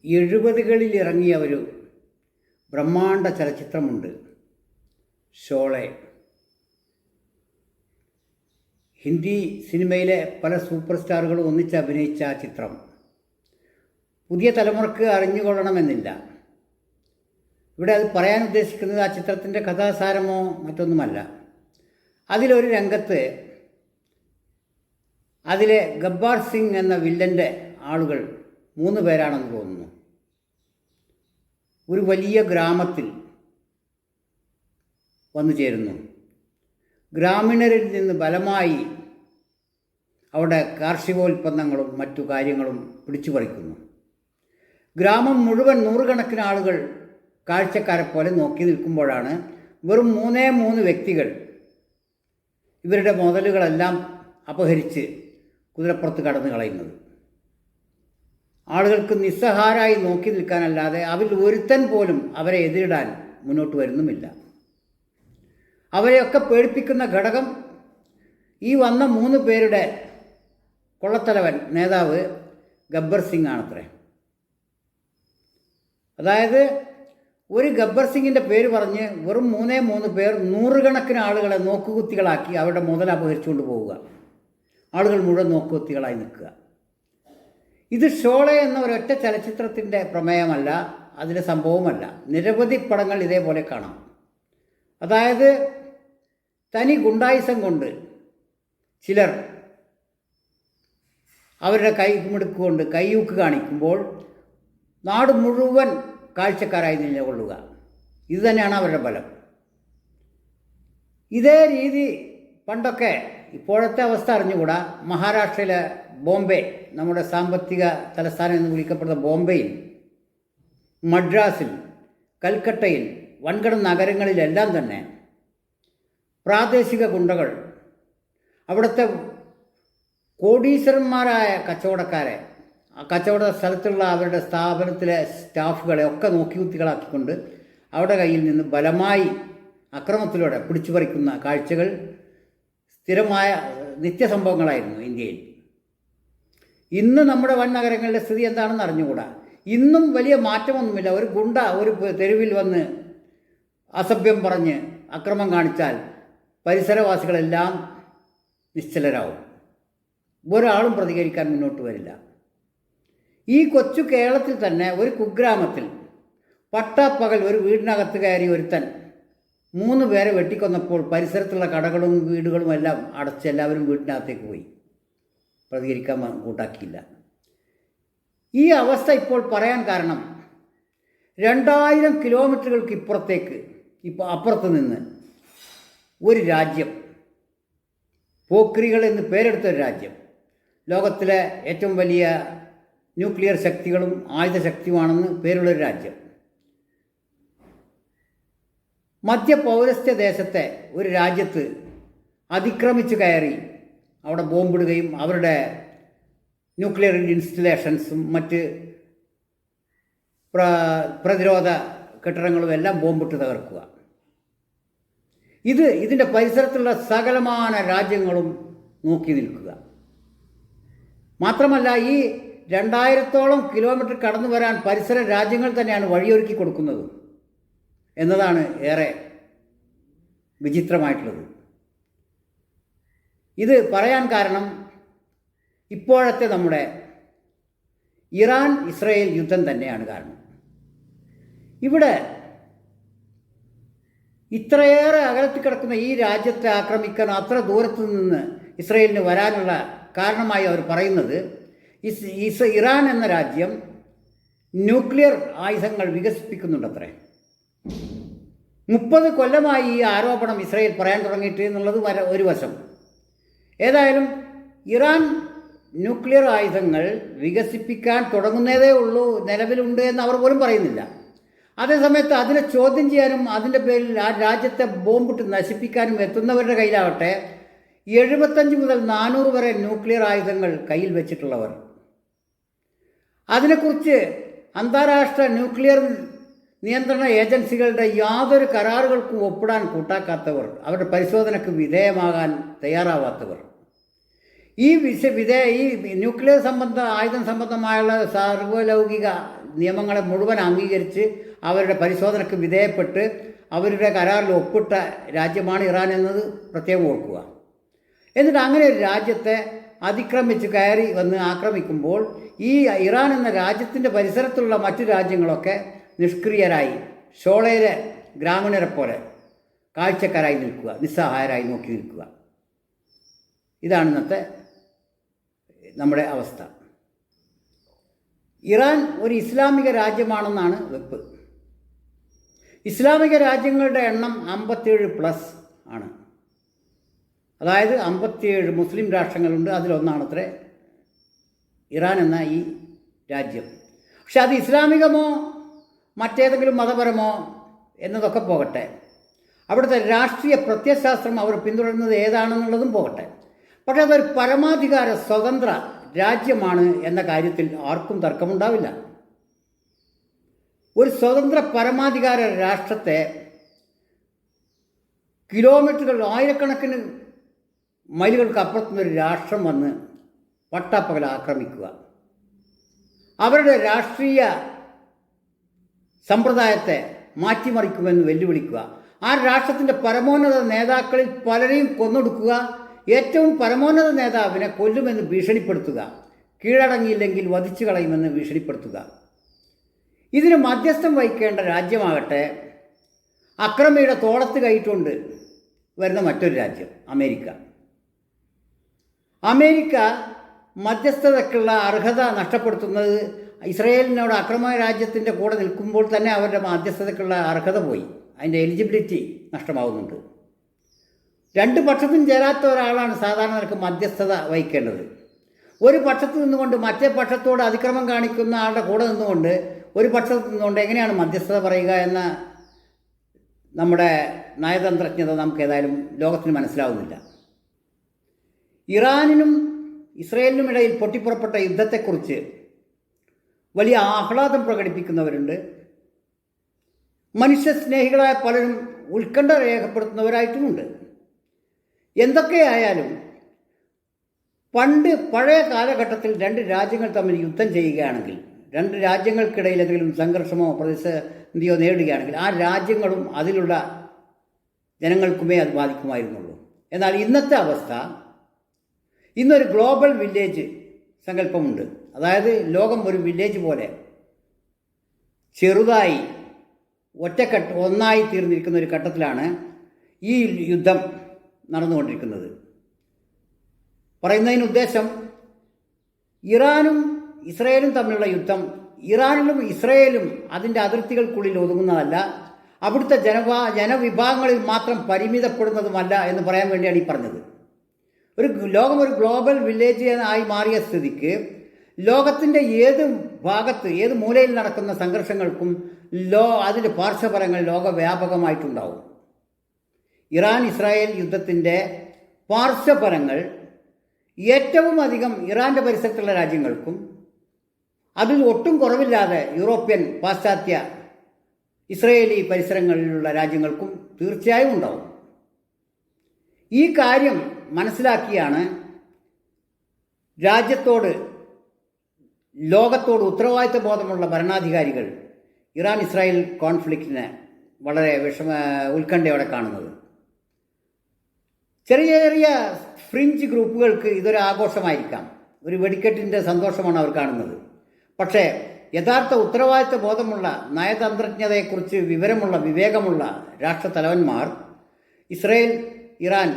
70കളിൽ ഇറങ്ങിയ ഒരു ബ്രഹ്മാണ്ഡ ചലച്ചിത്രമുണ്ട്, ഷോളെ. ഹിന്ദി സിനിമയിലെ പല സൂപ്പർ സ്റ്റാറുകളും ഒന്നിച്ച് അഭിനയിച്ച ആ ചിത്രം പുതിയ തലമുറക്ക് അറിഞ്ഞുകൊള്ളണമെന്നില്ല. ഇവിടെ അത് പറയാൻ ഉദ്ദേശിക്കുന്നത് ആ ചിത്രത്തിൻ്റെ കഥാസാരമോ മറ്റൊന്നുമല്ല. അതിലൊരു രംഗത്ത് അതിലെ ഗബ്ബാർ സിംഗ് എന്ന വില്ലൻ്റെ ആളുകൾ 3 പേരാണെന്ന് തോന്നുന്നു. ഒരു വലിയ ഗ്രാമത്തിൽ വന്നു ചേരുന്നു. ഗ്രാമീണരിൽ നിന്ന് ബലമായി അവിടെ കാർഷികോൽപ്പന്നങ്ങളും മറ്റു കാര്യങ്ങളും പിടിച്ചു പറിക്കുന്നു. ഗ്രാമം മുഴുവൻ നൂറുകണക്കിന് ആളുകൾ കാഴ്ചക്കാരെ പോലെ നോക്കി നിൽക്കുമ്പോഴാണ് വെറും 3 വ്യക്തികൾ ഇവരുടെ മുതലുകളെല്ലാം അപഹരിച്ച് കുതിരപ്പുറത്ത് കടന്നു കളയുന്നത്. ആളുകൾക്ക് നിസ്സഹാരായി നോക്കി നിൽക്കാനല്ലാതെ അവരിൽ ഒരുത്തൻ പോലും അവരെ എതിരിടാൻ മുന്നോട്ട് വരുന്നുമില്ല. അവരെയൊക്കെ പേടിപ്പിക്കുന്ന ഘടകം ഈ വന്ന 3 പേരുടെ കൊള്ളത്തലവൻ നേതാവ് ഗബ്ബർ സിംഗ് ആണത്രേ. അതായത് ഒരു ഗബ്ബർ സിംഗിൻ്റെ പേര് പറഞ്ഞ് വെറും 3 പേർ നൂറുകണക്കിന് ആളുകളെ നോക്കുകുത്തികളാക്കി അവരുടെ മുതൽ അപഹരിച്ചുകൊണ്ട് പോവുക. ആളുകൾ മുഴുവൻ നോക്കുകുത്തികളായി നിൽക്കുക. ഇത് ഷോളെ എന്ന ഒരൊറ്റ ചലച്ചിത്രത്തിൻ്റെ പ്രമേയമല്ല, അതിലെ സംഭവമല്ല. നിരവധി പടങ്ങൾ ഇതേപോലെ കാണാം. അതായത് തനി ഗുണ്ടായിസം കൊണ്ട് ചിലർ അവരുടെ കൈമിടുക്കുകൊണ്ട് കൈയൂക്ക് കാണിക്കുമ്പോൾ നാട് മുഴുവൻ കാഴ്ചക്കാരായി നിലകൊള്ളുക. ഇത് തന്നെയാണ് അവരുടെ ബലം. ഇതേ രീതി പണ്ടൊക്കെ, ഇപ്പോഴത്തെ അവസ്ഥ അറിഞ്ഞുകൂടാ, മഹാരാഷ്ട്രയിലെ ബോംബെ, നമ്മുടെ സാമ്പത്തിക തലസ്ഥാനം എന്ന് വിളിക്കപ്പെടുന്ന ബോംബെയിൽ, മദ്രാസിൽ, കൽക്കട്ടയിൽ, വൻകിട നഗരങ്ങളിലെല്ലാം തന്നെ പ്രാദേശിക ഗുണ്ടകൾ അവിടുത്തെ കോടീശ്വരന്മാരായ കച്ചവടക്കാരെ, ആ കച്ചവട സ്ഥലത്തുള്ള അവരുടെ സ്ഥാപനത്തിലെ സ്റ്റാഫുകളെ ഒക്കെ നോക്കിക്കുത്തികളാക്കിക്കൊണ്ട് അവരുടെ കയ്യിൽ നിന്ന് ബലമായി അക്രമത്തിലൂടെ പിടിച്ചു പറിക്കുന്ന കാഴ്ചകൾ സ്ഥിരമായ നിത്യസംഭവങ്ങളായിരുന്നു ഇന്ത്യയിൽ. ഇന്ന് നമ്മുടെ വൻ നഗരങ്ങളുടെ സ്ഥിതി എന്താണെന്ന് അറിഞ്ഞുകൂടാ. ഇന്നും വലിയ മാറ്റമൊന്നുമില്ല. ഒരു ഗുണ്ട ഒരു തെരുവിൽ വന്ന് അസഭ്യം പറഞ്ഞ് അക്രമം കാണിച്ചാൽ പരിസരവാസികളെല്ലാം നിശ്ചലരാകും. ഒരാളും പ്രതികരിക്കാൻ മുന്നോട്ട് വരില്ല. ഈ കൊച്ചു കേരളത്തിൽ തന്നെ ഒരു കുഗ്രാമത്തിൽ പട്ടാപ്പകൽ ഒരു വീടിനകത്ത് കയറി ഒരുത്തൻ 3 പേരെ വെട്ടിക്കൊന്നപ്പോൾ പരിസരത്തുള്ള കടകളും വീടുകളും എല്ലാം അടച്ച് എല്ലാവരും വീട്ടിനകത്തേക്ക് പോയി. പ്രതികരിക്കാൻ കൂട്ടാക്കിയില്ല. ഈ അവസ്ഥ ഇപ്പോൾ പറയാൻ കാരണം 2000 കിലോമീറ്ററുകൾക്ക് ഇപ്പുറത്തേക്ക്, അപ്പുറത്ത് നിന്ന് ഒരു രാജ്യം, പോക്രികൾ എന്ന് പേരെടുത്തൊരു രാജ്യം, ലോകത്തിലെ ഏറ്റവും വലിയ ന്യൂക്ലിയർ ശക്തികളും ആയുധ ശക്തിയുമാണെന്ന് പേരുള്ളൊരു രാജ്യം, മധ്യപൗരസ്ത്യ ദേശത്തെ ഒരു രാജ്യത്ത് അതിക്രമിച്ച് കയറി അവിടെ ബോംബിടുകയും അവരുടെ ന്യൂക്ലിയർ ഇൻസ്റ്റലേഷൻസും മറ്റ് പ്രതിരോധ കെട്ടിടങ്ങളും എല്ലാം ബോംബിട്ട് തകർക്കുക. ഇതിൻ്റെ പരിസരത്തുള്ള സകലമാന രാജ്യങ്ങളും നോക്കി നിൽക്കുക. മാത്രമല്ല, ഈ 2000ഓളം കിലോമീറ്റർ കടന്നു വരാൻ പരിസര രാജ്യങ്ങൾ തന്നെയാണ് വഴിയൊരുക്കി കൊടുക്കുന്നത് എന്നതാണ് ഏറെ വിചിത്രമായിട്ടുള്ളത്. ഇത് പറയാൻ കാരണം ഇപ്പോഴത്തെ നമ്മുടെ ഇറാൻ ഇസ്രായേൽ യുദ്ധം തന്നെയാണ് കാരണം. ഇവിടെ ഇത്രയേറെ അകലത്തിൽ കിടക്കുന്ന ഈ രാജ്യത്തെ ആക്രമിക്കാൻ അത്ര ദൂരത്തു നിന്ന് ഇസ്രായേലിന് വരാനുള്ള കാരണമായി അവർ പറയുന്നത്, ഇറാൻ എന്ന രാജ്യം ന്യൂക്ലിയർ ആയുധങ്ങൾ വികസിപ്പിക്കുന്നുണ്ടത്രേ. 30 കൊല്ലമായി ഈ ആരോപണം ഇസ്രായേൽ പറയാൻ തുടങ്ങിയിട്ട് എന്നുള്ളത് ഒരു വശം. ഏതായാലും ഇറാൻ ന്യൂക്ലിയർ ആയുധങ്ങൾ വികസിപ്പിക്കാൻ തുടങ്ങുന്നതേ ഉള്ളൂ, നിലവിലുണ്ട് എന്ന് അവർ പോലും പറയുന്നില്ല. അതേസമയത്ത് അതിനെ ചോദ്യം ചെയ്യാനും അതിൻ്റെ പേരിൽ ആ രാജ്യത്തെ ബോംബിട്ട് നശിപ്പിക്കാനും എത്തുന്നവരുടെ കയ്യിലാവട്ടെ 75 മുതൽ 400 വരെ ന്യൂക്ലിയർ ആയുധങ്ങൾ കയ്യിൽ വെച്ചിട്ടുള്ളവർ. അതിനെക്കുറിച്ച് അന്താരാഷ്ട്ര ന്യൂക്ലിയർ നിയന്ത്രണ ഏജൻസികളുടെ യാതൊരു കരാറുകൾക്കും ഒപ്പിടാൻ കൂട്ടാക്കാത്തവർ, അവരുടെ പരിശോധനയ്ക്ക് വിധേയമാകാൻ തയ്യാറാവാത്തവർ, ഈ ന്യൂക്ലിയർ ആയുധം സംബന്ധമായുള്ള സാർവലൗകിക നിയമങ്ങളെ മുഴുവൻ അംഗീകരിച്ച് അവരുടെ പരിശോധനയ്ക്ക് വിധേയപ്പെട്ട് അവരുടെ കരാറിൽ ഒപ്പിട്ട രാജ്യമാണ് ഇറാൻ എന്നത് പ്രത്യേകം ഓർക്കുക. എന്നിട്ട് അങ്ങനെ ഒരു രാജ്യത്തെ അതിക്രമിച്ച് കയറി വന്ന് ആക്രമിക്കുമ്പോൾ ഈ ഇറാൻ എന്ന രാജ്യത്തിൻ്റെ പരിസരത്തുള്ള മറ്റു രാജ്യങ്ങളൊക്കെ നിഷ്ക്രിയരായി, ഷോളയിലെ ഗ്രാമീണരെ പോലെ കാഴ്ചക്കാരായി നിൽക്കുക, നിസ്സഹായരായി നോക്കി നിൽക്കുക. ഇതാണ് ഇന്നത്തെ നമ്മുടെ അവസ്ഥ. ഇറാൻ ഒരു ഇസ്ലാമിക രാജ്യമാണെന്നാണ് വെപ്പ്. ഇസ്ലാമിക രാജ്യങ്ങളുടെ എണ്ണം 57+ ആണ്. അതായത് 57 മുസ്ലിം രാഷ്ട്രങ്ങളുണ്ട്. അതിലൊന്നാണത്രേ ഇറാൻ എന്ന ഈ രാജ്യം. പക്ഷെ അത് ഇസ്ലാമികമോ മറ്റേതെങ്കിലും മതപരമോ എന്നതൊക്കെ പോകട്ടെ, അവിടുത്തെ രാഷ്ട്രീയ പ്രത്യയശാസ്ത്രം അവർ പിന്തുടരുന്നത് ഏതാണെന്നുള്ളതും പോകട്ടെ, പക്ഷേ അതൊരു പരമാധികാര സ്വതന്ത്ര രാജ്യമാണ് എന്ന കാര്യത്തിൽ ആർക്കും തർക്കമുണ്ടാവില്ല. ഒരു സ്വതന്ത്ര പരമാധികാര രാഷ്ട്രത്തെ കിലോമീറ്ററുകൾ, ആയിരക്കണക്കിന് മൈലുകൾക്ക് അപ്പുറത്തുനിന്നൊരു രാഷ്ട്രം വന്ന് പട്ടാപ്പകൽ ആക്രമിക്കുക, അവരുടെ രാഷ്ട്രീയ സമ്പ്രദായത്തെ മാറ്റിമറിക്കുമെന്ന് വെല്ലുവിളിക്കുക, ആ രാഷ്ട്രത്തിൻ്റെ പരമോന്നത നേതാക്കളിൽ പലരെയും കൊന്നൊടുക്കുക, ഏറ്റവും പരമോന്നത നേതാവിനെ കൊല്ലുമെന്ന് ഭീഷണിപ്പെടുത്തുക, കീഴടങ്ങിയില്ലെങ്കിൽ വധിച്ചു കളയുമെന്ന് ഭീഷണിപ്പെടുത്തുക. ഇതിന് മധ്യസ്ഥം വഹിക്കേണ്ട രാജ്യമാകട്ടെ അക്രമിയുടെ തോളത്ത് കൈയിട്ടുകൊണ്ട് വരുന്ന മറ്റൊരു രാജ്യം അമേരിക്ക. അമേരിക്ക മധ്യസ്ഥതയ്ക്കുള്ള അർഹത നഷ്ടപ്പെടുത്തുന്നത് ഇസ്രയേലിനോട് ആക്രമണ രാജ്യത്തിൻ്റെ കൂടെ നിൽക്കുമ്പോൾ തന്നെ അവരുടെ മധ്യസ്ഥതയ്ക്കുള്ള അർഹത പോയി, അതിൻ്റെ എലിജിബിലിറ്റി നഷ്ടമാവുന്നുണ്ട്. രണ്ട് പക്ഷത്തും ചേരാത്ത ഒരാളാണ് സാധാരണ നിലക്ക് മധ്യസ്ഥത വഹിക്കേണ്ടത്. ഒരു പക്ഷത്ത് നിന്നുകൊണ്ട് മറ്റേ പക്ഷത്തോട് അതിക്രമം കാണിക്കുന്ന ആളുടെ കൂടെ നിന്നുകൊണ്ട് ഒരു പക്ഷത്ത് നിന്നുകൊണ്ട് എങ്ങനെയാണ് മധ്യസ്ഥത പറയുക എന്ന നമ്മുടെ നയതന്ത്രജ്ഞത നമുക്ക് ഏതായാലും ലോകത്തിന് മനസ്സിലാവുന്നില്ല. ഇറാനിനും ഇസ്രയേലിനും ഇടയിൽ പൊട്ടിപ്പുറപ്പെട്ട യുദ്ധത്തെക്കുറിച്ച് വലിയ ആഹ്ലാദം പ്രകടിപ്പിക്കുന്നവരുണ്ട്. മനുഷ്യസ്നേഹികളായ പലരും ഉത്കണ്ഠ രേഖപ്പെടുത്തുന്നവരായിട്ടുമുണ്ട്. എന്തൊക്കെയായാലും പഴയ കാലഘട്ടത്തിൽ രണ്ട് രാജ്യങ്ങൾ തമ്മിൽ യുദ്ധം ചെയ്യുകയാണെങ്കിൽ, രണ്ട് രാജ്യങ്ങൾക്കിടയിൽ എന്തെങ്കിലും സംഘർഷമോ പ്രതിസന്ധിയോ നേടുകയാണെങ്കിൽ ആ രാജ്യങ്ങളും അതിലുള്ള ജനങ്ങൾക്കുമേ അത് ബാധിക്കുമായിരുന്നുള്ളൂ. എന്നാൽ ഇന്നത്തെ അവസ്ഥ, ഇന്നൊരു ഗ്ലോബൽ വില്ലേജ് സങ്കല്പമുണ്ട്. അതായത് ലോകം ഒരു വില്ലേജ് പോലെ ചെറുതായി ഒന്നായി തീർന്നിരിക്കുന്ന ഒരു ഘട്ടത്തിലാണ് ഈ യുദ്ധം നടന്നുകൊണ്ടിരിക്കുന്നത്. പറയുന്നതിന് ഉദ്ദേശം, ഇറാനും ഇസ്രയേലും തമ്മിലുള്ള യുദ്ധം ഇറാനിലും ഇസ്രയേലും അതിൻ്റെ അതിർത്തികൾക്കുള്ളിൽ ഒതുങ്ങുന്നതല്ല, അവിടുത്തെ ജനവിഭാഗങ്ങളിൽ മാത്രം പരിമിതപ്പെടുന്നതുമല്ല എന്ന് പറയാൻ വേണ്ടിയാണ് ഈ പറഞ്ഞത്. ലോകം ഒരു ഗ്ലോബൽ വില്ലേജ് ആയി മാറിയ സ്ഥിതിക്ക് ലോകത്തിൻ്റെ ഏത് ഭാഗത്ത്, ഏത് മൂലയിൽ നടക്കുന്ന സംഘർഷങ്ങൾക്കും അതിൻ്റെ പാർശ്വഫലങ്ങൾ ലോകവ്യാപകമായിട്ടുണ്ടാവും. ഇറാൻ ഇസ്രായേൽ യുദ്ധത്തിൻ്റെ പാർശ്വഫലങ്ങൾ ഏറ്റവും അധികം ഇറാൻ്റെ പരിസരത്തുള്ള രാജ്യങ്ങൾക്കും അതിൽ ഒട്ടും കുറവില്ലാതെ യൂറോപ്യൻ, പാശ്ചാത്യ, ഇസ്രയേലി പരിസരങ്ങളിലുള്ള രാജ്യങ്ങൾക്കും തീർച്ചയായും ഉണ്ടാവും. ഈ കാര്യം മനസ്സിലാക്കിയാണ് രാജ്യത്തോട്, ലോകത്തോട് ഉത്തരവാദിത്വ ബോധമുള്ള ഭരണാധികാരികൾ ഇറാൻ ഇസ്രായേൽ കോൺഫ്ലിക്റ്റിനെ വളരെ ഉത്കണ്ഠയോടെ കാണുന്നത്. ചെറിയ ചെറിയ ഫ്രിഞ്ച് ഗ്രൂപ്പുകൾക്ക് ഇതൊരു ആഘോഷമായിരിക്കാം, ഒരു വെടിക്കെട്ടിൻ്റെ സന്തോഷമാണ് അവർ കാണുന്നത്. പക്ഷേ യഥാർത്ഥ ഉത്തരവാദിത്വ ബോധമുള്ള, നയതന്ത്രജ്ഞതയെക്കുറിച്ച് വിവേകമുള്ള രാഷ്ട്രത്തലവന്മാർ ഇസ്രയേൽ ഇറാൻ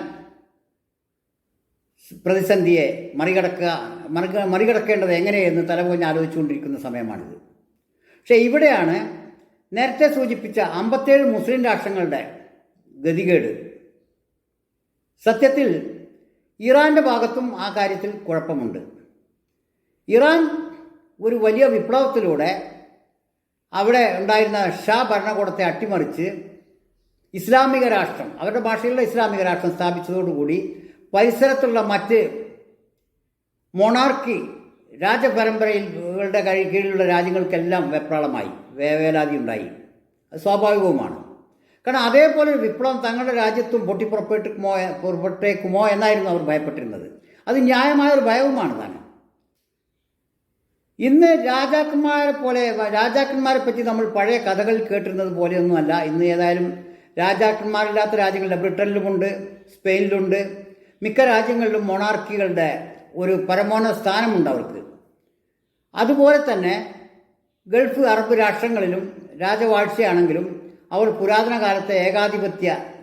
പ്രതിസന്ധിയെ മറികടക്കേണ്ടത് എങ്ങനെയെന്ന് തലപോഞ്ഞ് ആലോചിച്ചുകൊണ്ടിരിക്കുന്ന സമയമാണിത്. പക്ഷേ ഇവിടെയാണ് നേരത്തെ സൂചിപ്പിച്ച 57 മുസ്ലിം രാഷ്ട്രങ്ങളുടെ ഗതികേട്. സത്യത്തിൽ ഇറാൻ്റെ ഭാഗത്തും ആ കാര്യത്തിൽ കുഴപ്പമുണ്ട്. ഇറാൻ ഒരു വലിയ വിപ്ലവത്തിലൂടെ അവിടെ ഉണ്ടായിരുന്ന ഷാ ഭരണകൂടത്തെ അട്ടിമറിച്ച് ഇസ്ലാമിക രാഷ്ട്രം, അവരുടെ ഭാഷയിലുള്ള ഇസ്ലാമിക രാഷ്ട്രം സ്ഥാപിച്ചതോടുകൂടി പരിസരത്തുള്ള മറ്റ് മൊണാർക്കി രാജപരമ്പരകളുടെ കീഴിലുള്ള രാജ്യങ്ങൾക്കെല്ലാം വെപ്രാളമായി, വേവലാതി ഉണ്ടായി. അത് സ്വാഭാവികവുമാണ്. കാരണം അതേപോലെ ഒരു വിപ്ലവം തങ്ങളുടെ രാജ്യത്തും പൊട്ടിപ്പുറപ്പെട്ടേക്കുമോ എന്നായിരുന്നു അവർ ഭയപ്പെട്ടിരുന്നത്. അത് ന്യായമായൊരു ഭയവുമാണ് താനും. ഇന്ന് രാജാക്കന്മാരെ പറ്റി നമ്മൾ പഴയ കഥകൾ കേട്ടിരുന്നത് പോലെയൊന്നുമല്ല. ഇന്ന് ഏതായാലും രാജാക്കന്മാരില്ലാത്ത രാജ്യങ്ങളുണ്ട്. ബ്രിട്ടനിലുമുണ്ട്, സ്പെയിനിലുണ്ട്. മിക്ക രാജ്യങ്ങളിലും മൊണാർക്കികളുടെ ഒരു പരമോന്നത സ്ഥാനമുണ്ട് അവർക്ക്. അതുപോലെ തന്നെ ഗൾഫ് അറബ് രാഷ്ട്രങ്ങളിലും രാജവാഴ്ചയാണെങ്കിലും അവർ പുരാതന കാലത്തെ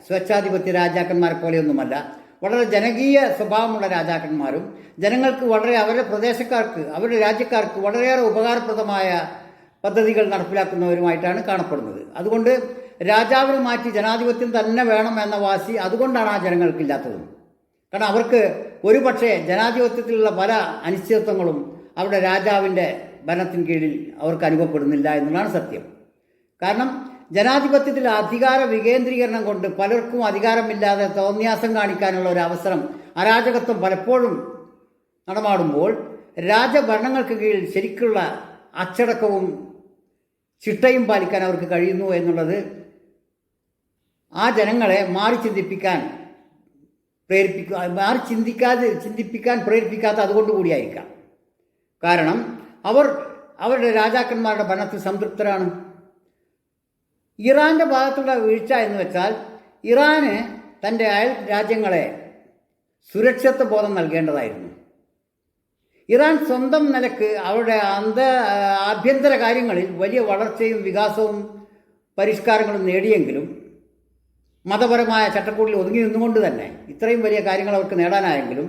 സ്വേച്ഛാധിപത്യ രാജാക്കന്മാരെ പോലെയൊന്നുമല്ല. വളരെ ജനകീയ സ്വഭാവമുള്ള രാജാക്കന്മാരും ജനങ്ങൾക്ക് വളരെ അവരുടെ പ്രദേശക്കാർക്ക് അവരുടെ രാജ്യക്കാർക്ക് വളരെയേറെ ഉപകാരപ്രദമായ പദ്ധതികൾ നടപ്പിലാക്കുന്നവരുമായിട്ടാണ് കാണപ്പെടുന്നത്. അതുകൊണ്ട് രാജാവിനെ മാറ്റി ജനാധിപത്യം തന്നെ വേണം എന്ന വാശി അതുകൊണ്ടാണ് ആ ജനങ്ങൾക്കില്ലാത്തത്. കാരണം അവർക്ക് ഒരുപക്ഷെ ജനാധിപത്യത്തിലുള്ള പല അനിശ്ചിതത്വങ്ങളും അവരുടെ രാജാവിൻ്റെ ഭരണത്തിന് കീഴിൽ അവർക്ക് അനുഭവപ്പെടുന്നില്ല എന്നുള്ളതാണ് സത്യം. കാരണം ജനാധിപത്യത്തിൽ അധികാര വികേന്ദ്രീകരണം കൊണ്ട് പലർക്കും അധികാരമില്ലാതെ തോന്നിയാസം കാണിക്കാനുള്ള ഒരു അവസരം, അരാജകത്വം പലപ്പോഴും നടമാടുമ്പോൾ രാജഭരണങ്ങൾക്ക് കീഴിൽ ശരിക്കുള്ള അച്ചടക്കവും ചിട്ടയും പാലിക്കാൻ അവർക്ക് കഴിയുന്നു എന്നുള്ളത് ആ ജനങ്ങളെ ചിന്തിപ്പിക്കാൻ പ്രേരിപ്പിക്കാത്ത അതുകൊണ്ടുകൂടിയായിരിക്കാം. കാരണം അവരുടെ രാജാക്കന്മാരുടെ ഭരണത്തിൽ സംതൃപ്തരാണ്. ഇറാൻ്റെ ഭാഗത്തുള്ള വീഴ്ച എന്ന് വെച്ചാൽ ഇറാന് തൻ്റെ അയൽ രാജ്യങ്ങളെ സുരക്ഷിതത്വ ബോധം നൽകേണ്ടതായിരുന്നു. ഇറാൻ സ്വന്തം നിലക്ക് അവരുടെ ആഭ്യന്തര കാര്യങ്ങളിൽ വലിയ വളർച്ചയും വികാസവും പരിഷ്കാരങ്ങളും നേടിയെങ്കിലും മതപരമായ ചട്ടക്കൂടിൽ ഒതുങ്ങി നിന്നുകൊണ്ട് തന്നെ ഇത്രയും വലിയ കാര്യങ്ങൾ അവർക്ക് നേടാനായെങ്കിലും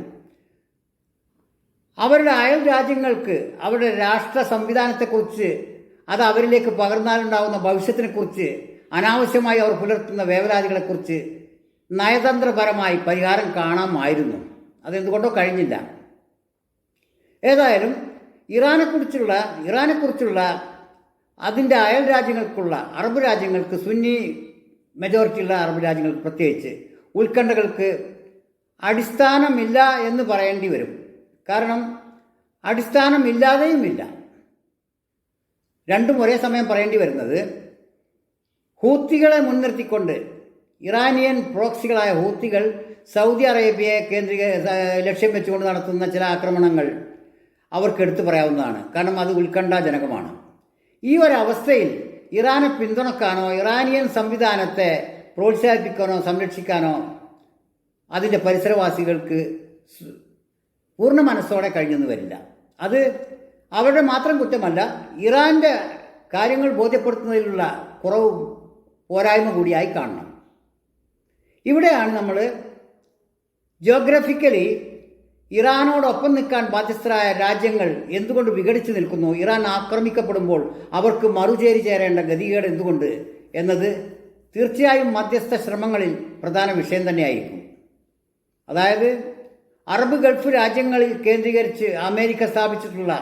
അവരുടെ അയൽ രാജ്യങ്ങൾക്ക് അവരുടെ രാഷ്ട്ര സംവിധാനത്തെക്കുറിച്ച് അത് അവരിലേക്ക് പകർന്നാലുണ്ടാകുന്ന ഭവിഷ്യത്തിനെക്കുറിച്ച് അനാവശ്യമായി അവർ പുലർത്തുന്ന വേവലാതികളെക്കുറിച്ച് നയതന്ത്രപരമായി പരിഹാരം അതെന്തുകൊണ്ടോ കഴിഞ്ഞില്ല. ഏതായാലും ഇറാനെക്കുറിച്ചുള്ള അതിൻ്റെ അയൽ രാജ്യങ്ങൾക്കുള്ള അറബ് രാജ്യങ്ങൾക്ക്, സുന്നി മെജോറിറ്റിയുള്ള അറബ് രാജ്യങ്ങൾക്ക് പ്രത്യേകിച്ച് ഉത്കണ്ഠകൾക്ക് അടിസ്ഥാനമില്ല എന്ന് പറയേണ്ടി വരും. കാരണം അടിസ്ഥാനമില്ലാതെയുമില്ല, രണ്ടും ഒരേ സമയം പറയേണ്ടി വരുന്നത്. ഹൂത്തികളെ മുൻനിർത്തിക്കൊണ്ട് ഇറാനിയൻ പ്രോക്സികളായ ഹൂത്തികൾ സൗദി അറേബ്യയെ ലക്ഷ്യം വെച്ചുകൊണ്ട് നടത്തുന്ന ചില ആക്രമണങ്ങൾ അവർക്ക് എടുത്തു പറയാവുന്നതാണ്. കാരണം അത് ഉത്കണ്ഠാജനകമാണ്. ഈ ഒരവസ്ഥയിൽ ഇറാനെ പിന്തുണക്കാനോ ഇറാനിയൻ സംവിധാനത്തെ പ്രോത്സാഹിപ്പിക്കാനോ സംരക്ഷിക്കാനോ അതിൻ്റെ പരിസരവാസികൾക്ക് പൂർണ്ണ മനസ്സോടെ കഴിഞ്ഞെന്ന് വരില്ല. അത് അവരുടെ മാത്രം കുറ്റമല്ല, ഇറാൻ്റെ കാര്യങ്ങൾ ബോധ്യപ്പെടുത്തുന്നതിലുള്ള പോരായ്മ കൂടിയായി കാണണം. ഇവിടെയാണ് നമ്മൾ ജിയോഗ്രഫിക്കലി ഇറാനോടൊപ്പം നിൽക്കാൻ ബാധ്യസ്ഥരായ രാജ്യങ്ങൾ എന്തുകൊണ്ട് വിഘടിച്ചു നിൽക്കുന്നു, ഇറാൻ ആക്രമിക്കപ്പെടുമ്പോൾ അവർക്ക് മറുചേരി ചേരേണ്ട ഗതികേട് എന്തുകൊണ്ട് എന്നത് തീർച്ചയായും മധ്യസ്ഥ ശ്രമങ്ങളിൽ പ്രധാന വിഷയം തന്നെയായിരിക്കും. അതായത് അറബ് ഗൾഫ് രാജ്യങ്ങളിൽ കേന്ദ്രീകരിച്ച് അമേരിക്ക സ്ഥാപിച്ചിട്ടുള്ള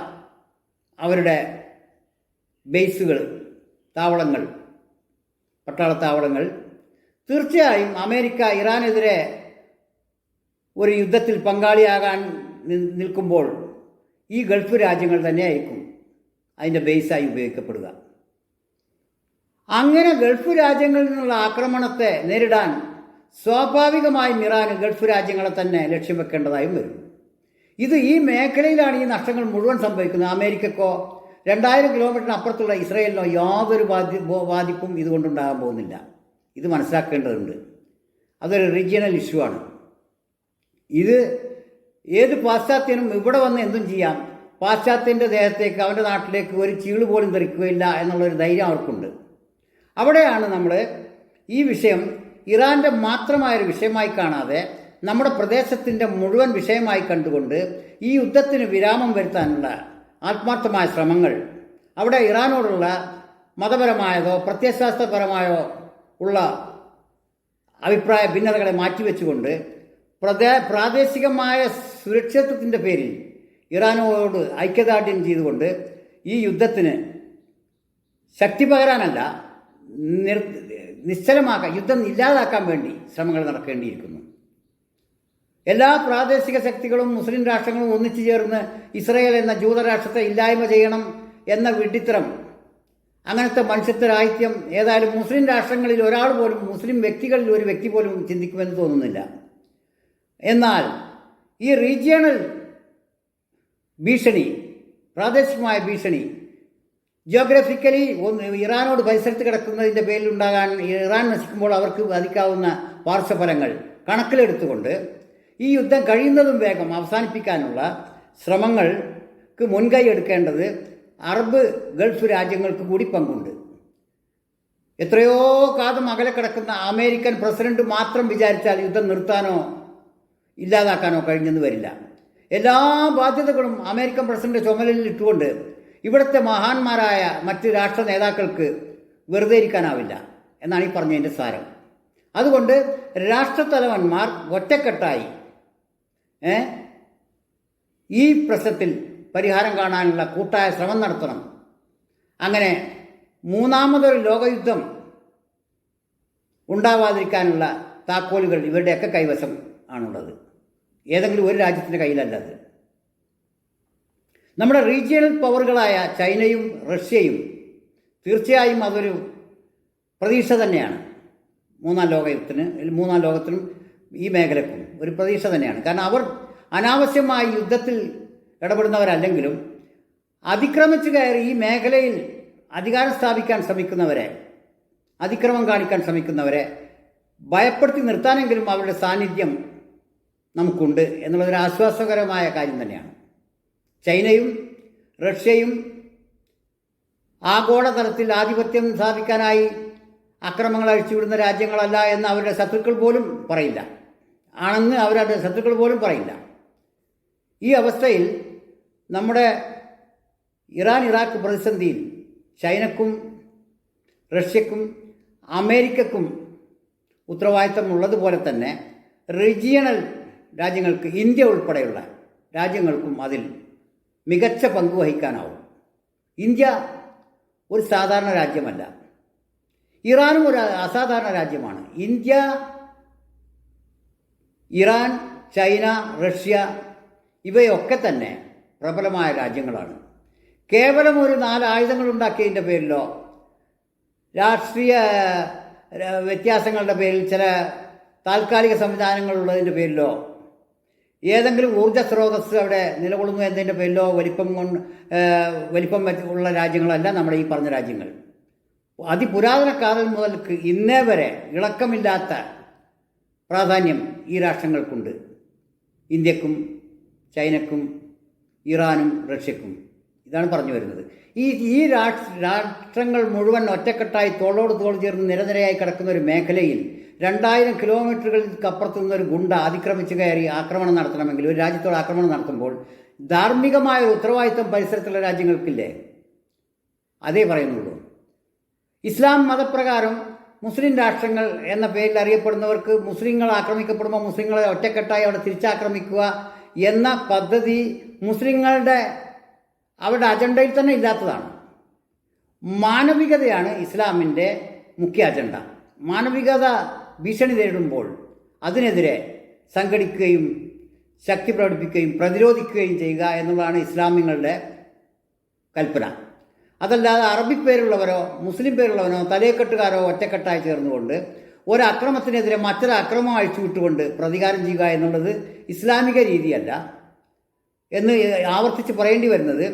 അവരുടെ ബേസുകൾ, താവളങ്ങൾ, പട്ടാളത്താവളങ്ങൾ തീർച്ചയായും അമേരിക്ക ഇറാനെതിരെ ഒരു യുദ്ധത്തിൽ പങ്കാളിയാകാൻ നിൽക്കുമ്പോൾ ഈ ഗൾഫ് രാജ്യങ്ങൾ തന്നെയായിരിക്കും അതിൻ്റെ ബേസായി ഉപയോഗിക്കപ്പെടുക. അങ്ങനെ ഗൾഫ് രാജ്യങ്ങളിൽ നിന്നുള്ള ആക്രമണത്തെ നേരിടാൻ സ്വാഭാവികമായും ഇറാൻ ഗൾഫ് രാജ്യങ്ങളെ തന്നെ ലക്ഷ്യം വെക്കേണ്ടതായും വരും. ഈ മേഖലയിലാണ് ഈ നഷ്ടങ്ങൾ മുഴുവൻ സംഭവിക്കുന്നത്. അമേരിക്കക്കോ 2000 കിലോമീറ്ററിന് അപ്പുറത്തുള്ള ഇസ്രയേലിനോ യാതൊരു ബാധിപ്പും ഇതുകൊണ്ടുണ്ടാകാൻ പോകുന്നില്ല. ഇത് മനസ്സിലാക്കേണ്ടതുണ്ട്. അതൊരു റീജിയണൽ ഇഷ്യൂ ആണ്. ഏത് പാശ്ചാത്യനും ഇവിടെ വന്ന് എന്തും ചെയ്യാം. പാശ്ചാത്യൻ്റെ ദേഹത്തേക്ക്, അവൻ്റെ നാട്ടിലേക്ക് ഒരു ചീള് പോലും തെറിക്കുകയില്ല എന്നുള്ളൊരു ധൈര്യം അവർക്കുണ്ട്. അവിടെയാണ് നമ്മൾ ഈ വിഷയം ഇറാൻ്റെ മാത്രമായൊരു വിഷയമായി കാണാതെ നമ്മുടെ പ്രദേശത്തിൻ്റെ മുഴുവൻ വിഷയമായി കണ്ടുകൊണ്ട് ഈ യുദ്ധത്തിന് വിരാമം വരുത്താനുള്ള ആത്മാർത്ഥമായ ശ്രമങ്ങൾ, അവിടെ ഇറാനോടുള്ള മതപരമായതോ പ്രത്യയശാസ്ത്രപരമായോ ഉള്ള അഭിപ്രായ ഭിന്നതകളെ മാറ്റിവെച്ചുകൊണ്ട് പ്രാദേശികമായ സുരക്ഷിതത്വത്തിൻ്റെ പേരിൽ ഇറാനോട് ഐക്യദാർഢ്യം ചെയ്തുകൊണ്ട് ഈ യുദ്ധത്തിന് ശക്തി പകരാനല്ല, യുദ്ധം ഇല്ലാതാക്കാൻ വേണ്ടി ശ്രമങ്ങൾ നടക്കേണ്ടിയിരിക്കുന്നു. എല്ലാ പ്രാദേശിക ശക്തികളും മുസ്ലിം രാഷ്ട്രങ്ങളും ഒന്നിച്ചു ചേർന്ന് ഇസ്രയേൽ എന്ന ജൂതരാഷ്ട്രത്തെ ഇല്ലായ്മ ചെയ്യണം എന്ന വിഡ്ഢിത്തരം, അങ്ങനത്തെ മനുഷ്യത്വരാഹിത്യം ഏതായാലും മുസ്ലിം രാഷ്ട്രങ്ങളിൽ ഒരാൾ പോലും, മുസ്ലിം വ്യക്തികളിൽ ഒരു വ്യക്തി പോലും ചിന്തിക്കുമെന്ന് തോന്നുന്നില്ല. എന്നാൽ ഈ റീജിയണൽ ഭീഷണി പ്രാദേശികമായ ഭീഷണി ജിയോഗ്രഫിക്കലി ഇറാനോട് പരിസരത്ത് കിടക്കുന്നതിൻ്റെ പേരിൽ ഉണ്ടാകാൻ ഇറാൻ നശിക്കുമ്പോൾ അവർക്ക് ബാധിക്കാവുന്ന പാർശ്വഫലങ്ങൾ കണക്കിലെടുത്തുകൊണ്ട് ഈ യുദ്ധം കഴിയുന്നതും വേഗം അവസാനിപ്പിക്കാനുള്ള ശ്രമങ്ങൾക്ക് മുൻകൈ എടുക്കേണ്ടത് അറബ് ഗൾഫ് രാജ്യങ്ങൾക്ക് കൂടി പങ്കുണ്ട്. എത്രയോ കാലം അകലെ കിടക്കുന്ന അമേരിക്കൻ പ്രസിഡന്റ് മാത്രം വിചാരിച്ചാൽ യുദ്ധം നിർത്താനോ ഇല്ലാതാക്കാനോ കഴിഞ്ഞെന്ന് വരില്ല. എല്ലാ ബാധ്യതകളും അമേരിക്കൻ പ്രസിഡന്റ് ചുമലിൽ ഇട്ടുകൊണ്ട് ഇവിടുത്തെ മഹാന്മാരായ മറ്റ് രാഷ്ട്ര നേതാക്കൾക്ക് വെറുതെ ഇരിക്കാനാവില്ല എന്നാണ് ഈ പറഞ്ഞതിൻ്റെ സാരം. അതുകൊണ്ട് രാഷ്ട്രത്തലവന്മാർ ഒറ്റക്കെട്ടായി ഈ പ്രശ്നത്തിൽ പരിഹാരം കാണാനുള്ള കൂട്ടായ ശ്രമം നടത്തണം. അങ്ങനെ മൂന്നാമതൊരു ലോകയുദ്ധം ഉണ്ടാവാതിരിക്കാനുള്ള താക്കോലുകൾ ഇവരുടെയൊക്കെ കൈവശം ആണുള്ളത്. ഏതെങ്കിലും ഒരു രാജ്യത്തിൻ്റെ കയ്യിലല്ല അത്. നമ്മുടെ റീജിയണൽ പവറുകളായ ചൈനയും റഷ്യയും തീർച്ചയായും അതൊരു പ്രതീക്ഷ തന്നെയാണ്. മൂന്നാം ലോകത്തിനും ഈ മേഖലക്കും ഒരു പ്രതീക്ഷ തന്നെയാണ്. കാരണം അവർ അനാവശ്യമായി യുദ്ധത്തിൽ ഇടപെടുന്നവരല്ലെങ്കിലും അതിക്രമിച്ചു കയറി ഈ മേഖലയിൽ അധികാരം സ്ഥാപിക്കാൻ ശ്രമിക്കുന്നവരെ, അതിക്രമം കാണിക്കാൻ ശ്രമിക്കുന്നവരെ ഭയപ്പെടുത്തി നിർത്താനെങ്കിലും അവരുടെ സാന്നിധ്യം നമുക്കുണ്ട് എന്നുള്ളതൊരു ആശ്വാസകരമായ കാര്യം തന്നെയാണ്. ചൈനയും റഷ്യയും ആഗോളതലത്തിൽ ആധിപത്യം സ്ഥാപിക്കാനായി അക്രമങ്ങൾ അഴിച്ചുവിടുന്ന രാജ്യങ്ങളല്ല എന്ന് അവരുടെ ശത്രുക്കൾ പോലും പറയില്ല. ആണെന്ന് അവരുടെ ശത്രുക്കൾ പോലും പറയില്ല. ഈ അവസ്ഥയിൽ നമ്മുടെ ഇറാൻ ഇറാഖ് പ്രതിസന്ധിയിൽ ചൈനക്കും റഷ്യക്കും അമേരിക്കക്കും ഉത്തരവാദിത്തം ഉള്ളതുപോലെ തന്നെ റീജിയണൽ രാജ്യങ്ങൾക്ക്, ഇന്ത്യ ഉൾപ്പെടെയുള്ള രാജ്യങ്ങൾക്കും അതിൽ മികച്ച പങ്ക് വഹിക്കാനാവും. ഇന്ത്യ ഒരു സാധാരണ രാജ്യമല്ല, ഇറാനും ഒരു അസാധാരണ രാജ്യമാണ്. ഇന്ത്യ, ഇറാൻ, ചൈന, റഷ്യ ഇവയൊക്കെ തന്നെ പ്രബലമായ രാജ്യങ്ങളാണ്. കേവലം ഒരു 4 ആയുധങ്ങൾ ഉണ്ടാക്കിയതിൻ്റെ പേരിലോ രാഷ്ട്രീയ വ്യത്യാസങ്ങളുടെ പേരിൽ ചില താൽക്കാലിക സംവിധാനങ്ങളുള്ളതിൻ്റെ പേരിലോ ഏതെങ്കിലും ഊർജ്ജ സ്രോതസ് അവിടെ നിലകൊള്ളുന്നു എന്നതിൻ്റെ പേരിലോ വലിപ്പം ഉള്ള രാജ്യങ്ങളല്ല നമ്മുടെ ഈ പറഞ്ഞ രാജ്യങ്ങൾ. അതിപുരാതന കാലം മുതൽക്ക് ഇന്നേ വരെ ഇളക്കമില്ലാത്ത പ്രാധാന്യം ഈ രാഷ്ട്രങ്ങൾക്കുണ്ട്. ഇന്ത്യക്കും ചൈനക്കും ഇറാനും റഷ്യക്കും. ഇതാണ് പറഞ്ഞു വരുന്നത്. ഈ രാഷ്ട്രങ്ങൾ മുഴുവൻ ഒറ്റക്കെട്ടായി തോളോട് തോൾ ചേർന്ന് നിരനിരയായി കിടക്കുന്ന ഒരു മേഖലയിൽ 2000 കിലോമീറ്ററുകൾക്കപ്പുറത്തു നിന്നൊരു ഗുണ്ട അതിക്രമിച്ചു കയറി ആക്രമണം നടത്തണമെങ്കിൽ, ഒരു രാജ്യത്തോട് ആക്രമണം നടത്തുമ്പോൾ ധാർമ്മികമായ ഒരു ഉത്തരവാദിത്വം പരിസരത്തുള്ള രാജ്യങ്ങൾക്കില്ലേ? അതേ പറയുന്നുള്ളൂ. ഇസ്ലാം മതപ്രകാരം മുസ്ലിം രാഷ്ട്രങ്ങൾ എന്ന പേരിൽ അറിയപ്പെടുന്നവർക്ക് മുസ്ലിങ്ങൾ ആക്രമിക്കപ്പെടുമ്പോൾ മുസ്ലിങ്ങളെ ഒറ്റക്കെട്ടായി അവിടെ തിരിച്ചാക്രമിക്കുക എന്ന പദ്ധതി മുസ്ലിങ്ങളുടെ അവരുടെ അജണ്ടയിൽ തന്നെ ഇല്ലാത്തതാണ്. മാനവികതയാണ് ഇസ്ലാമിൻ്റെ മുഖ്യ അജണ്ട. മാനവികത ഭീഷണി നേരിടുമ്പോൾ അതിനെതിരെ സംഘടിക്കുകയും ശക്തി പ്രകടിപ്പിക്കുകയും പ്രതിരോധിക്കുകയും ചെയ്യുക എന്നുള്ളതാണ് ഇസ്ലാമിങ്ങളുടെ കൽപ്പന. അതല്ലാതെ അറബിക് പേരുള്ളവരോ മുസ്ലിം പേരുള്ളവനോ തലയെക്കെട്ടുകാരോ ഒറ്റക്കെട്ടായി ചേർന്നുകൊണ്ട് ഒരക്രമത്തിനെതിരെ മറ്റൊരു അക്രമം അഴിച്ചുവിട്ടുകൊണ്ട് പ്രതികാരം ചെയ്യുക എന്നുള്ളത് ഇസ്ലാമിക രീതിയല്ല എന്ന് ആവർത്തിച്ച് പറയേണ്ടി വരുന്നത്.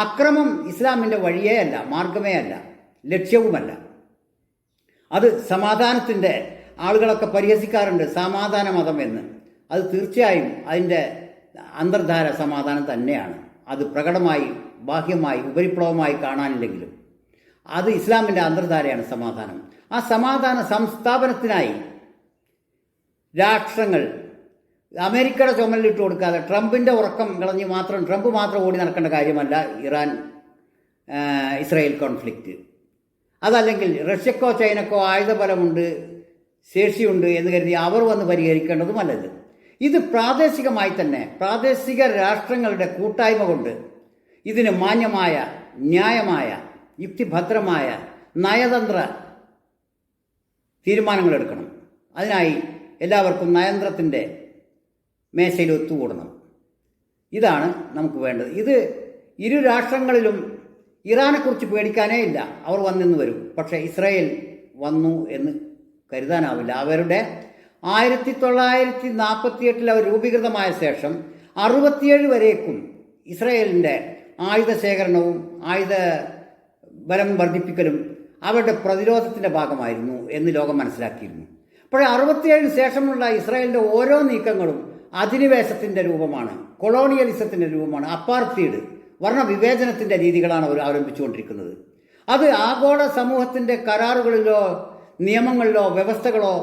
അക്രമം ഇസ്ലാമിൻ്റെ വഴിയേ അല്ല, മാർഗമേ അല്ല, ലക്ഷ്യവുമല്ല. അത് സമാധാനത്തിൻ്റെ ആളുകളൊക്കെ പരിഹസിക്കാറുണ്ട് സമാധാന മതം എന്ന്. അത് തീർച്ചയായും അതിൻ്റെ അന്തർധാര സമാധാനം തന്നെയാണ്. അത് പ്രകടമായി ബാഹ്യമായി ഉപരിപ്ലവമായി കാണാനില്ലെങ്കിലും അത് ഇസ്ലാമിൻ്റെ അന്തർധാരയാണ് സമാധാനം. ആ സമാധാന സംസ്ഥാപനത്തിനായി രാഷ്ട്രങ്ങൾ അമേരിക്കയുടെ ചുമലിലിട്ട് കൊടുക്കാതെ ട്രംപിൻ്റെ ഉറക്കം കളഞ്ഞ് ട്രംപ് മാത്രം ഓടി നടക്കേണ്ട കാര്യമല്ല ഇറാൻ ഇസ്രായേൽ കോൺഫ്ലിക്റ്റ്. അതല്ലെങ്കിൽ റഷ്യക്കോ ചൈനക്കോ ആയുധബലമുണ്ട്, ശേഷിയുണ്ട് എന്ന് കരുതി അവർ വന്ന് പരിഹരിക്കേണ്ടതുമല്ലത്. ഇത് പ്രാദേശികമായി തന്നെ പ്രാദേശിക രാഷ്ട്രങ്ങളുടെ കൂട്ടായ്മ കൊണ്ട് ഇതിന് മാന്യമായ, ന്യായമായ, യുക്തിഭദ്രമായ നയതന്ത്ര തീരുമാനങ്ങളെടുക്കണം. അതിനായി എല്ലാവർക്കും നയതന്ത്രത്തിൻ്റെ മേശയിൽ ഒത്തുകൂടണം. ഇതാണ് നമുക്ക് വേണ്ടത്. ഇത് ഇരു രാഷ്ട്രങ്ങളിലും ഇറാനെക്കുറിച്ച് പേടിക്കാനേ ഇല്ല. അവർ വന്നെന്ന് വരും. പക്ഷേ ഇസ്രായേൽ വന്നു എന്ന് കരുതാനാവില്ല. അവരുടെ 1948 അവർ രൂപീകൃതമായ ശേഷം 67 വരേക്കും ഇസ്രായേലിൻ്റെ ആയുധ ശേഖരണവും ആയുധ ബലം വർദ്ധിപ്പിക്കലും അവരുടെ പ്രതിരോധത്തിൻ്റെ ഭാഗമായിരുന്നു എന്ന് ലോകം മനസ്സിലാക്കിയിരുന്നു. അപ്പോൾ 67 ശേഷമുള്ള ഇസ്രായേലിൻ്റെ ഓരോ നീക്കങ്ങളും അധിനിവേശത്തിൻ്റെ രൂപമാണ്, കൊളോണിയലിസത്തിൻ്റെ രൂപമാണ്, അപ്പാർത്തീഡ് വർണ്ണവിവേചനത്തിൻ്റെ രീതികളാണ് അവർ അവലംബിച്ചുകൊണ്ടിരിക്കുന്നത്. അത് ആഗോള സമൂഹത്തിൻ്റെ കരാറുകളിലോ നിയമങ്ങളിലോ വ്യവസ്ഥകളോ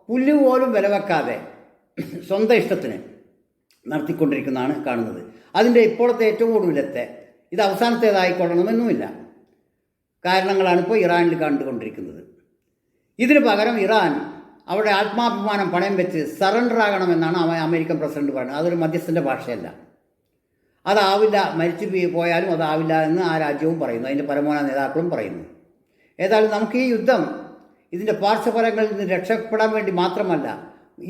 പുല്ലുപോലും വിലവെക്കാതെ സ്വന്തം ഇഷ്ടത്തിന് നടത്തിക്കൊണ്ടിരിക്കുന്നതാണ് കാണുന്നത്. അതിൻ്റെ ഇപ്പോഴത്തെ ഏറ്റവും ഒടുവിലത്തെ ഇത് അവസാനത്തേതായിക്കൊള്ളണമെന്നുമില്ല കാരണങ്ങളാണ് ഇപ്പോൾ ഇറാനിൽ കണ്ടുകൊണ്ടിരിക്കുന്നത്. ഇതിന് പകരം ഇറാൻ അവിടെ ആത്മാഭിമാനം പണയം വെച്ച് സറണ്ടർ ആകണമെന്നാണ് അമേരിക്കൻ പ്രസിഡന്റ് പറയുന്നത്. അതൊരു മധ്യസ്ഥൻ്റെ ഭാഷയല്ല, അതാവില്ല, മരിച്ചു പോയാലും അതാവില്ല എന്ന് ആ രാജ്യവും പറയുന്നു, അതിൻ്റെ പരമോന്നത നേതാക്കളും പറയുന്നു. ഏതായാലും നമുക്ക് ഈ യുദ്ധം ഇതിൻ്റെ പാർശ്വഫലങ്ങളിൽ നിന്ന് രക്ഷപ്പെടാൻ വേണ്ടി മാത്രമല്ല,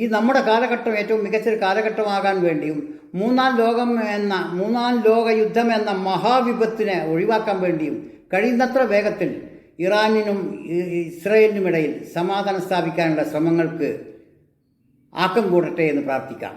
ഈ നമ്മുടെ കാലഘട്ടം ഏറ്റവും മികച്ചൊരു കാലഘട്ടമാകാൻ വേണ്ടിയും മൂന്നാം ലോക യുദ്ധം എന്ന മഹാവിപത്തിനെ ഒഴിവാക്കാൻ വേണ്ടിയും കഴിയുന്നത്ര വേഗത്തിൽ ഇറാനിനും ഇസ്രയേലിനുമിടയിൽ സമാധാനം സ്ഥാപിക്കാനുള്ള ശ്രമങ്ങൾക്ക് ആക്കം കൂടട്ടെ എന്ന് പ്രാർത്ഥിക്കാം.